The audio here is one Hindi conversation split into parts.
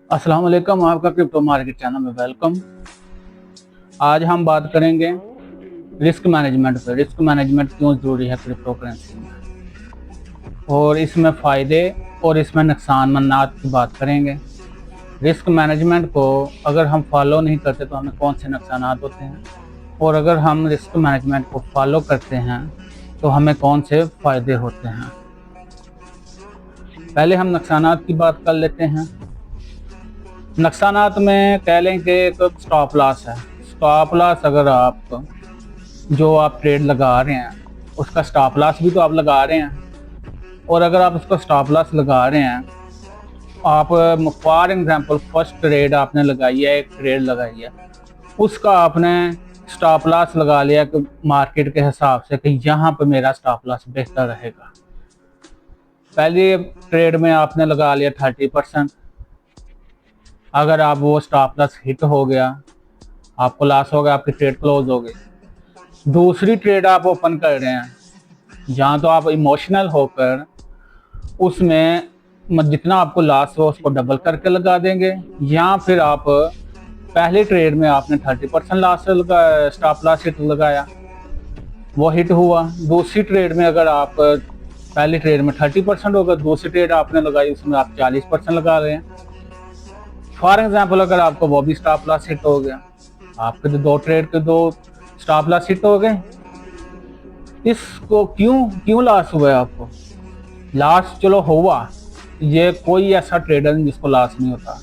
अस्सलाम वालेकुम, आपका क्रिप्टो मार्केट चैनल में वेलकम। आज हम बात करेंगे रिस्क मैनेजमेंट पे। रिस्क मैनेजमेंट क्यों ज़रूरी है क्रिप्टो करेंसी में, और इसमें फ़ायदे और इसमें नुकसानात की बात करेंगे। रिस्क मैनेजमेंट को अगर हम फॉलो नहीं करते तो हमें कौन से नुकसानात होते हैं, और अगर हम रिस्क मैनेजमेंट को फॉलो करते हैं तो हमें कौन से फ़ायदे होते हैं। पहले हम नुकसानात की बात कर लेते हैं। नुकसानात में कह लें कि एक स्टॉप लॉस है। स्टॉप लॉस अगर आप जो आप ट्रेड लगा रहे हैं उसका स्टॉप लॉस भी तो आप लगा रहे हैं, और अगर आप उसका स्टॉप लॉस लगा रहे हैं, आप फॉर एग्जांपल फर्स्ट ट्रेड आपने लगाई है, एक ट्रेड लगाई है, उसका आपने स्टॉप लॉस लगा लिया कि मार्केट के हिसाब से कि यहाँ पे मेरा स्टॉप लॉस बेहतर रहेगा। पहली ट्रेड में आपने लगा लिया 30%। अगर आप वो स्टॉप लॉस हिट हो गया, आपको लॉस हो गया, आपकी ट्रेड क्लोज हो गई। दूसरी ट्रेड आप ओपन कर रहे हैं, जहाँ तो आप इमोशनल होकर उसमें जितना आपको लॉस हो उसको डबल करके लगा देंगे, या फिर आप पहली ट्रेड में आपने 30% लॉस स्टॉप लॉस हिट लगाया, वो हिट हुआ। दूसरी ट्रेड में अगर आप पहली ट्रेड में 30% होगा, दूसरी ट्रेड आपने लगाई उसमें आप 40% लगा रहे हैं। फॉर एग्जाम्पल अगर आपको वो भी स्टॉप लॉस हिट हो गया, आपके दो ट्रेड के दो स्टॉप लॉस हिट हो गए, इसको क्यों लॉस हुआ है आपको? लॉस चलो हुआ, ये कोई ऐसा ट्रेडर नहीं जिसको लॉस नहीं होता।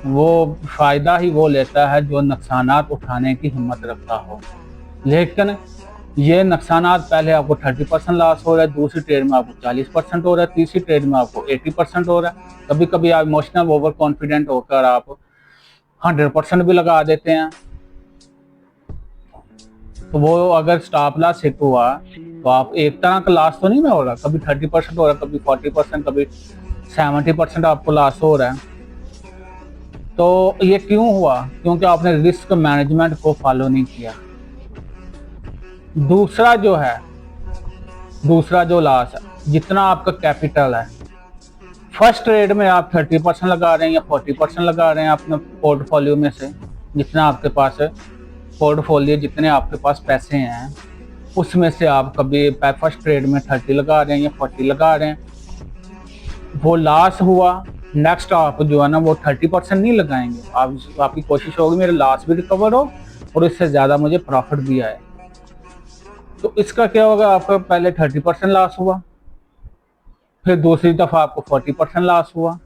वो फायदा ही वो लेता है जो नुकसानात उठाने की हिम्मत रखता हो। लेकिन ये नुकसानात पहले आपको 30% लॉस हो रहा है, दूसरी ट्रेड में आपको 40% हो रहा है, तीसरी ट्रेड में आपको 80% हो रहा है। कभी कभी आप इमोशनल ओवर कॉन्फिडेंट होकर आप 100% भी लगा देते हैं। तो वो अगर स्टॉप लॉस हिट हुआ तो आप एक तरह का लॉस तो नहीं ना हो रहा, कभी 30% हो रहा है, कभी 40%, कभी 70% आपको लॉस हो रहा है। तो ये क्यों हुआ? क्योंकि आपने रिस्क मैनेजमेंट को फॉलो नहीं किया। दूसरा जो लॉस है, जितना आपका कैपिटल है, फर्स्ट ट्रेड में आप 30% लगा रहे हैं या 40% लगा रहे हैं अपने पोर्टफोलियो में से, जितना आपके पास है पोर्टफोलियो, जितने आपके पास पैसे हैं उसमें से आप कभी फर्स्ट ट्रेड में 30 लगा रहे हैं या 40 लगा रहे हैं, वो लॉस हुआ। नेक्स्ट आप जो है ना वो 30% नहीं लगाएंगे, आपकी कोशिश होगी मेरा लॉस भी रिकवर हो और इससे ज़्यादा मुझे प्रॉफिट भी आए। तो इसका क्या होगा, आपका पहले 30% लॉस हुआ, फिर दूसरी दफ़ा आपको 40% लॉस हुआ,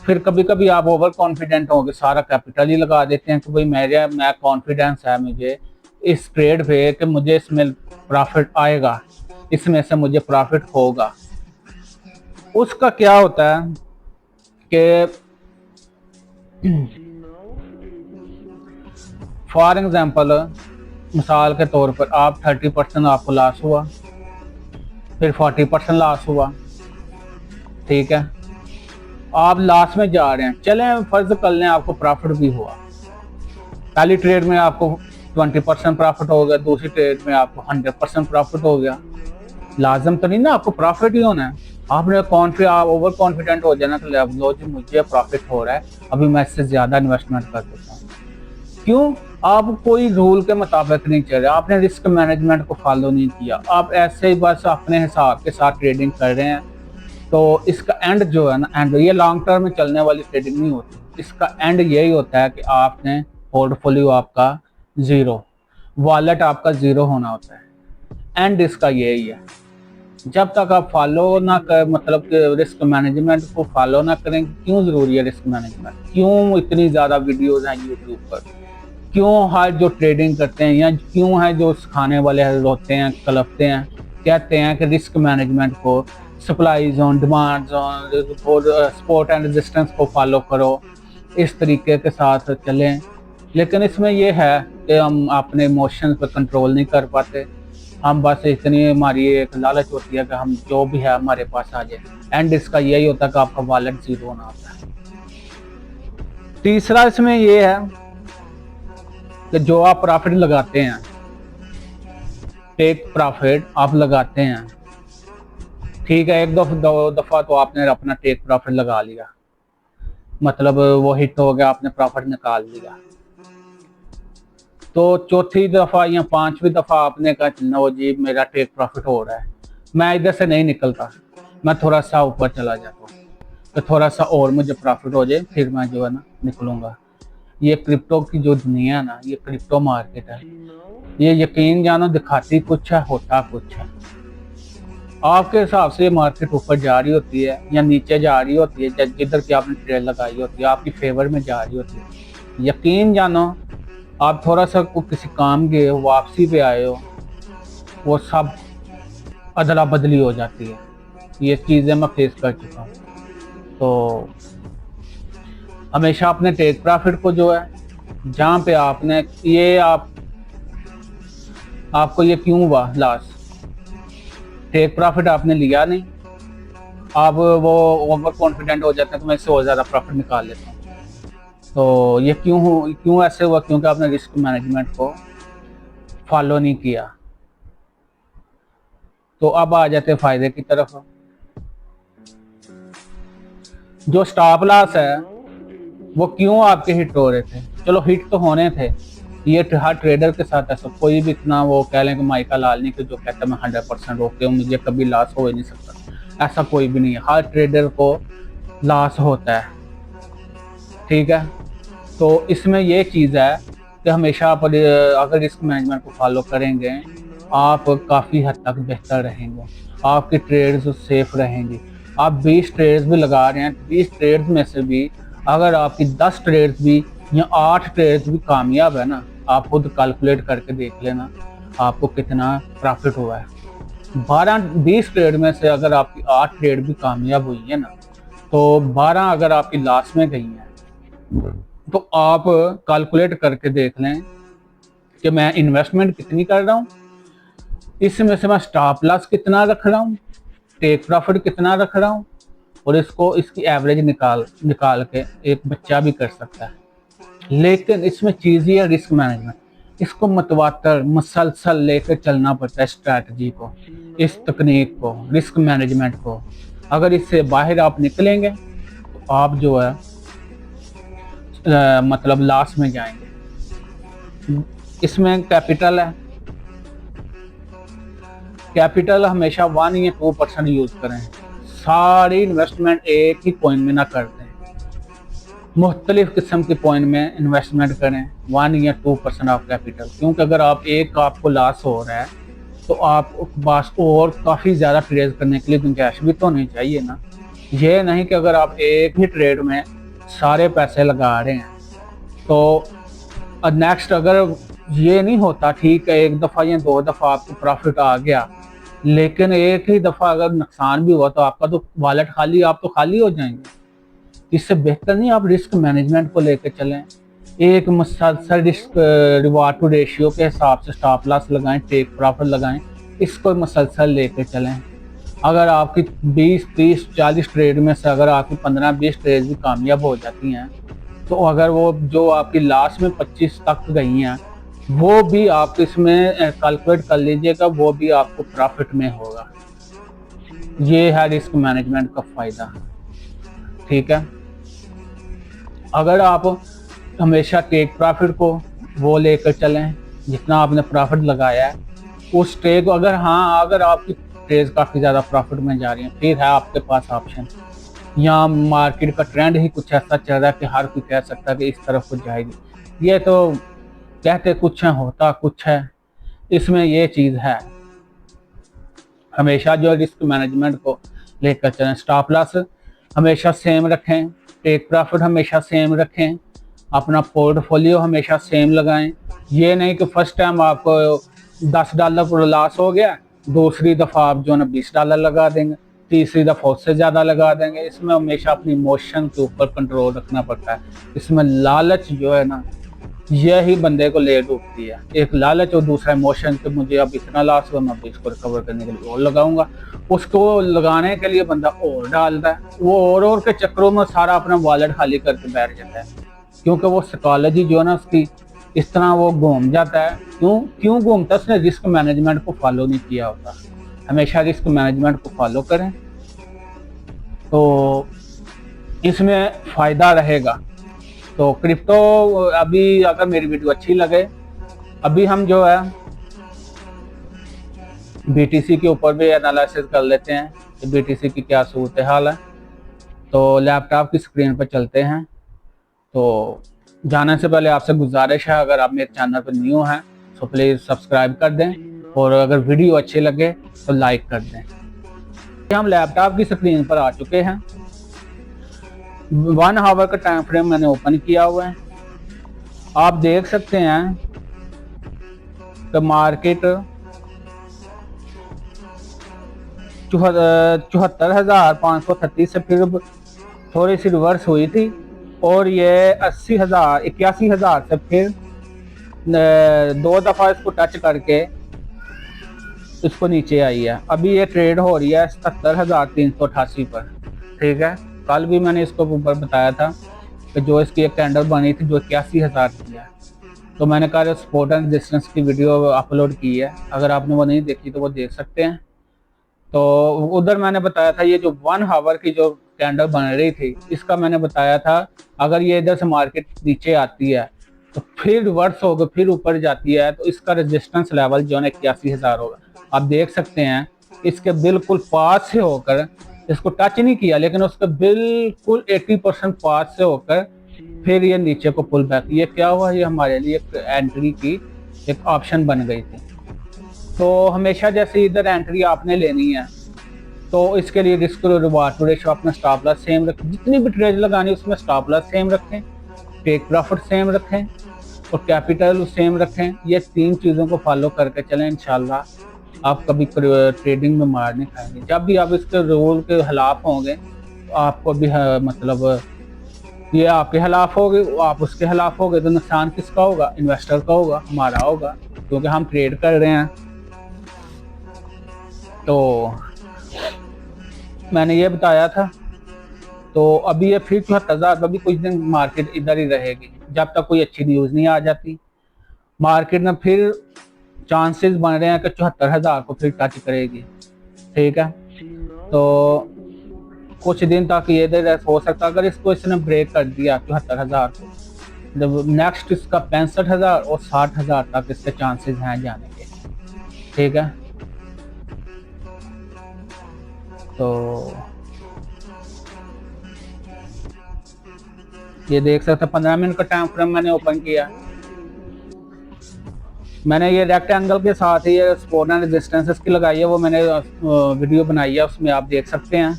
फिर कभी कभी आप ओवर कॉन्फिडेंट होंगे, सारा कैपिटल ही लगा देते हैं कि भाई मैं कॉन्फिडेंस है मुझे इस ट्रेड पे कि मुझे इसमें प्रॉफिट आएगा, इसमें से मुझे प्रॉफिट होगा। उसका क्या होता है कि फॉर एग्जांपल मिसाल के तौर पर आप 30% आपको लॉस हुआ, फिर 40% लॉस हुआ, ठीक है, आप लॉस में जा रहे हैं। चलें फर्ज कर लें आपको प्रॉफिट भी हुआ, पहली ट्रेड में आपको 20% प्रॉफिट हो गया, दूसरी ट्रेड में आपको 100% प्रॉफिट हो गया। लाजम तो नहीं ना आपको प्रॉफिट ही होना है। आपने आप ओवर कॉन्फिडेंट हो जाना तो लो जी मुझे प्रॉफिट हो रहा है, अभी मैं इससे ज़्यादा इन्वेस्टमेंट कर देता हूँ। क्यों? आप कोई रूल के मुताबिक नहीं चल रहे, आपने रिस्क मैनेजमेंट को फॉलो नहीं किया, आप ऐसे ही बस अपने हिसाब के साथ ट्रेडिंग कर रहे हैं। तो इसका एंड जो है ना, एंड ये लॉन्ग टर्म में चलने वाली ट्रेडिंग नहीं होती, इसका एंड यही होता है कि आपने पोर्टफोलियो आपका ज़ीरो, वॉलेट आपका ज़ीरो होना होता है। एंड इसका यही है। जब तक आप फॉलो ना कर, मतलब कि रिस्क मैनेजमेंट को फॉलो ना करें। क्यों ज़रूरी है रिस्क मैनेजमेंट? क्यों इतनी ज़्यादा वीडियोज़ हैं यूट्यूब पर? क्यों है जो ट्रेडिंग करते हैं या क्यों है जो सिखाने वाले होते हैं कलपते हैं, कहते हैं कि रिस्क मैनेजमेंट को सप्लाई जोन, डिमांड जोन और सपोर्ट एंड रेजिस्टेंस को फॉलो करो, इस तरीके के साथ चलें। लेकिन इसमें यह है कि हम अपने इमोशंस पर कंट्रोल नहीं कर पाते। हम बस इतनी हमारी एक लालच होती है कि हम जो भी है हमारे पास आ जाए। एंड इसका यही होता है कि आपका वॉलेट ज़ीरो होना होता है। तीसरा इसमें यह है कि जो आप प्रॉफिट लगाते हैं, टेक प्रॉफिट आप लगाते हैं, ठीक है, एक दो दफ़ा तो आपने अपना टेक प्रॉफिट लगा लिया, मतलब वो हिट हो गया, आपने प्रॉफिट निकाल लिया। तो चौथी दफ़ा या पांचवी दफ़ा आपने कहा नो जी मेरा टेक प्रॉफिट हो रहा है, मैं इधर से नहीं निकलता, मैं थोड़ा सा ऊपर चला जाता हूँ तो थोड़ा सा और मुझे प्रॉफिट हो जाए, फिर मैं जो है ना निकलूँगा। ये क्रिप्टो की जो दुनिया है ना, ये क्रिप्टो मार्केट है, ये यकीन जानो दिखाती कुछ है, होता कुछ है। आपके हिसाब से ये मार्केट ऊपर जा रही होती है या नीचे जा रही होती है, जिधर की आपने ट्रेड लगाई होती है आपकी फेवर में जा रही होती है। यकीन जानो आप थोड़ा सा किसी काम गए हो, वापसी पे आए हो, वो सब अदला बदली हो जाती है। ये चीज़ें मैं फेस कर चुका हूँ। तो हमेशा अपने टेक प्रॉफिट को जो है, जहाँ पे आपने ये आपको ये क्यों हुआ लॉस, टेक प्रॉफिट आपने लिया नहीं, आप वो ओवर कॉन्फिडेंट हो जाते हैं तो मैं इससे और ज़्यादा प्रॉफिट निकाल लेता हूँ। तो ये क्यों ऐसे हुआ, क्योंकि आपने रिस्क मैनेजमेंट को फॉलो नहीं किया। तो अब आ जाते फायदे की तरफ। जो स्टॉप लॉस है वो क्यों आपके हिट हो रहे थे, चलो हिट तो होने थे, ये हर ट्रेडर के साथ ऐसा, कोई भी इतना वो कह लें कि माइका लाल नहीं कि जो कहता है मैं 100% रोके हूँ, मुझे कभी लॉस हो ही नहीं सकता, ऐसा कोई भी नहीं है, हर ट्रेडर को लॉस होता है। ठीक है, तो इसमें ये चीज़ है कि हमेशा आप अगर रिस्क मैनेजमेंट को फॉलो करेंगे आप काफ़ी हद तक बेहतर रहेंगे, आपकी ट्रेड्स सेफ रहेंगी। आप 20 ट्रेड्स भी लगा रहे हैं, 20 ट्रेड्स में से भी अगर आपकी 10 ट्रेड्स भी या 8 ट्रेड्स भी कामयाब है ना, आप खुद कैलकुलेट करके देख लेना आपको कितना प्रॉफिट हुआ है। 20 ट्रेड में से अगर आपकी 8 ट्रेड भी कामयाब हुई है ना, तो 12 अगर आपकी लॉस में गई हैं, तो आप कैलकुलेट करके देख लें कि मैं इन्वेस्टमेंट कितनी कर रहा हूँ, इसमें से मैं स्टॉप लॉस कितना रख रहा हूँ, टेक प्रॉफिट कितना रख रहा हूँ, और इसकी एवरेज निकाल के एक बच्चा भी कर सकता है। लेकिन इसमें चीज़ ये है रिस्क मैनेजमेंट, इसको मतवातर मसलसल लेकर चलना पड़ता है, स्ट्रैटेजी को, इस तकनीक को, रिस्क मैनेजमेंट को। अगर इससे बाहर आप निकलेंगे तो आप जो है मतलब लॉस में जाएंगे। इसमें कैपिटल है, कैपिटल हमेशा 1 या 2% यूज करें, सारी इन्वेस्टमेंट एक ही कॉइन में ना करते हैं, मुख्तलिफ किस्म के कॉइन में इन्वेस्टमेंट करें, 1 या 2% ऑफ कैपिटल। क्योंकि अगर आपको लॉस हो रहा है तो आप पास और काफ़ी ज़्यादा ट्रेड करने के लिए गुंजाइश भी तो होनी चाहिए ना। ये नहीं कि अगर आप एक ही ट्रेड में सारे पैसे लगा रहे हैं तो नेक्स्ट अगर ये नहीं होता, ठीक है एक दफ़ा या 2 दफ़ा आपको प्रॉफिट आ गया, लेकिन एक ही दफ़ा अगर नुकसान भी हुआ तो आपका तो वॉलेट खाली, आप तो खाली हो जाएंगे। इससे बेहतर नहीं आप रिस्क मैनेजमेंट को लेकर चलें, एक मुसलसल रिस्क रिवार्ड टू रेशियो के हिसाब से स्टॉप लॉस लगाएं, टेक प्रॉफिट लगाएं, इसको मुसलसल लेकर चलें। अगर आपकी 20, 30, 40 ट्रेड में से अगर आपकी 15, 20 ट्रेड भी कामयाब हो जाती हैं, तो अगर वो जो आपकी लास्ट में 25 तक गई हैं, वो भी आप इसमें कैलकुलेट कर लीजिएगा, वो भी आपको प्रॉफिट में होगा। ये है रिस्क मैनेजमेंट का फ़ायदा। ठीक है, अगर आप हमेशा टेक प्रॉफिट को वो लेकर चलें जितना आपने प्रॉफिट लगाया है, उस टेक अगर आपकी ट्रेड काफ़ी ज़्यादा प्रॉफिट में जा रही है, फिर है आपके पास ऑप्शन, या मार्केट का ट्रेंड ही कुछ ऐसा चल रहा है कि हर कोई कह सकता है कि इस तरफ को जाएगी। ये तो कहते कुछ है होता कुछ है, इसमें ये चीज़ है। हमेशा जो रिस्क मैनेजमेंट को लेकर चलें, स्टॉप लॉस हमेशा सेम रखें, टेक प्रॉफिट हमेशा सेम रखें, अपना पोर्टफोलियो हमेशा सेम लगाएं। ये नहीं कि फर्स्ट टाइम आपको $10 पर लॉस हो गया, दूसरी दफ़ा आप जो है ना $20 लगा देंगे, तीसरी दफ़ा उससे ज़्यादा लगा देंगे। इसमें हमेशा अपनी इमोशन के ऊपर कंट्रोल रखना पड़ता है। इसमें लालच जो है ना, यही बंदे को ले डूबती है, एक लालच और दूसरा इमोशन कि मुझे अब इतना लॉस हुआ, मैं अब इसको रिकवर करने के लिए और लगाऊंगा। उसको लगाने के लिए बंदा और डालता है, वो और के चक्करों में सारा अपना वॉलेट खाली करके बैठ जाता है, क्योंकि वो साइकोलॉजी जो है ना उसकी इस तरह वो घूम जाता है। क्यों घूमता है? उसने रिस्क मैनेजमेंट को फॉलो नहीं किया होता। हमेशा रिस्क मैनेजमेंट को फॉलो करें। तो इसमें फ़ायदा रहेगा। तो क्रिप्टो अभी अगर मेरी वीडियो अच्छी लगे, अभी हम जो है BTC के ऊपर भी एनालिसिस कर लेते हैं कि BTC की क्या सूरत हाल है। तो लैपटॉप की स्क्रीन पर चलते हैं। तो जाने से पहले आपसे गुजारिश है, अगर आप मेरे चैनल पर न्यू हैं तो प्लीज़ सब्सक्राइब कर दें, और अगर वीडियो अच्छी लगे तो लाइक कर दें। हम लैपटॉप की स्क्रीन पर आ चुके हैं। 1 आवर का टाइम फ्रेम मैंने ओपन किया हुआ है। आप देख सकते हैं कि मार्केट 74,538 से फिर थोड़ी सी रिवर्स हुई थी, और ये 80,000 81,000 से फिर 2 दफ़ा इसको टच करके इसको नीचे आई है। अभी ये ट्रेड हो रही है 77,388 पर। ठीक है, कल भी मैंने इसको ऊपर बताया था कि जो इसकी एक कैंडल बनी थी जो 81,000 की है, तो मैंने कहा सपोर्ट एंड रेजिस्टेंस की वीडियो अपलोड की है, अगर आपने वो नहीं देखी तो वो देख सकते हैं। तो उधर मैंने बताया था ये जो 1 आवर की जो कैंडल बन रही थी, इसका मैंने बताया था अगर ये इधर से मार्केट नीचे आती है तो फिर रिवर्स होकर फिर ऊपर जाती है, तो इसका रेजिस्टेंस लेवल जो है 81,000 होगा। आप देख सकते हैं इसके बिल्कुल पास से होकर, इसको टच नहीं किया लेकिन उसके बिल्कुल 80% पास से होकर फिर ये नीचे को पुल बैक। ये क्या हुआ, ये हमारे लिए एक एंट्री की एक ऑप्शन बन गई थी। तो हमेशा जैसे इधर एंट्री आपने लेनी है तो इसके लिए रिस्क रिवार्ड रेशो अपना स्टॉप लॉस सेम रखें, जितनी भी ट्रेड लगानी है उसमें स्टॉप लॉस सेम रखें, टेक प्रॉफिट सेम रखें और कैपिटल सेम रखें। ये 3 चीज़ों को फॉलो करके चलें, इंशाल्लाह आप कभी ट्रेडिंग में मार नहीं खाएंगे। जब भी आप इसके रूल के खिलाफ होंगे तो आपको भी मतलब ये आपके खिलाफ होगी, आप उसके खिलाफ होगे, तो नुकसान किसका होगा? इन्वेस्टर का होगा, हमारा होगा, क्योंकि हम ट्रेड कर रहे हैं। तो मैंने ये बताया था। तो अभी ये फिर 74,000, अभी कुछ दिन मार्केट इधर ही रहेगी जब तक कोई अच्छी न्यूज़ नहीं आ जाती। मार्केट में फिर चांसेस बन रहे हैं कि 74,000 को फिर टच करेगी। ठीक है, तो कुछ दिन तक ये इधर हो सकता है। अगर इसको इसने ब्रेक कर दिया 74,000 को, जब नेक्स्ट इसका 65,000 और 60,000 तक इसके चांसेस हैं जाने के। ठीक है, तो ये देख सकते हैं 15 मिनट का टाइम फ्रेम मैंने ओपन किया। मैंने ये रेक्टेंगल के साथ ही ये सपोर्ट एंड रेजिस्टेंस की लगाई है, वो मैंने वीडियो बनाई है, उसमें आप देख सकते हैं।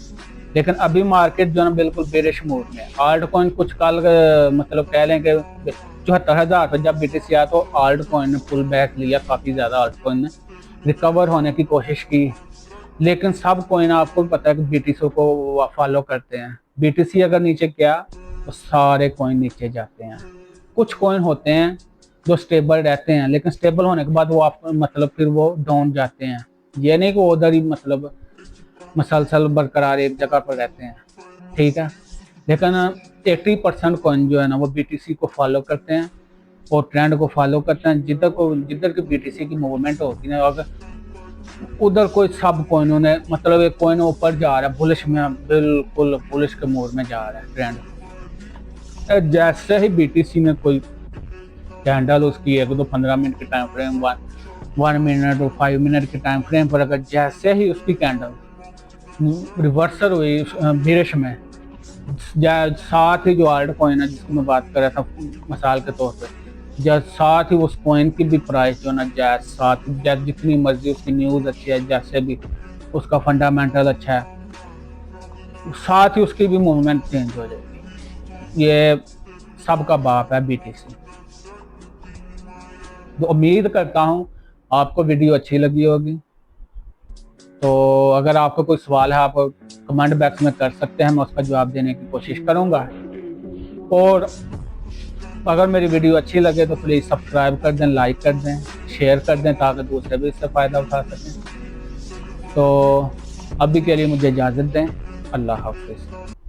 लेकिन अभी मार्केट जो है ना बिल्कुल बेरिश मूड में। आल्ट कॉइन कुछ कल मतलब कह लें कि 74,000 पर जब BTC आया तो आल्ट कॉइन ने पुल बैक लिया, काफ़ी ज़्यादा आल्ट कॉइन ने रिकवर होने की कोशिश की। लेकिन सब कॉइन आपको पता है कि BTC को फॉलो करते हैं। BTC अगर नीचे गया तो सारे कॉइन नीचे जाते हैं। कुछ कॉइन होते हैं जो स्टेबल रहते हैं, लेकिन स्टेबल होने के बाद वो आप मतलब फिर वो डाउन जाते हैं। ये नहीं कि उधर ही मतलब मसलसल बरकरार एक जगह पर रहते हैं। ठीक है, लेकिन 80% कॉइन जो है ना वो BTC को फॉलो करते हैं और ट्रेंड को फॉलो करते हैं। जिधर की BTC की मूवमेंट होती है, अगर उधर कोई सब कॉइनों ने मतलब एक कॉइन ऊपर जा रहा है बुलिश में, बिल्कुल बुलिश के मोड में जा रहा है ट्रेंड, जैसे ही BTC में कोई कैंडल उसकी 1-2-15 मिनट के टाइम फ्रेम, 1 मिनट और 5 मिनट के टाइम फ्रेम पर अगर जैसे ही उसकी कैंडल रिवर्सल हुई बेरिश में, साथ ही जो आल्ट कॉइन है जिसकी मैं बात कर रहा था मिसाल के तौर पे, जब साथ ही उस कॉइन की भी प्राइस जो ना साथ जितनी मर्जी उसकी न्यूज़ अच्छी है, जैसे भी उसका फंडामेंटल अच्छा है, साथ ही उसकी भी मूवमेंट चेंज हो जाएगी। ये सबका बाप है BTC। तो उम्मीद करता हूँ आपको वीडियो अच्छी लगी होगी। तो अगर आपको कोई सवाल है आप कमेंट बॉक्स में कर सकते हैं, मैं उसका जवाब देने की कोशिश करूँगा। और अगर मेरी वीडियो अच्छी लगे तो प्लीज़ सब्सक्राइब कर दें, लाइक कर दें, शेयर कर दें ताकि दूसरे भी इससे फ़ायदा उठा सकें। तो अभी के लिए मुझे इजाज़त दें। अल्लाह हाफ़िज़।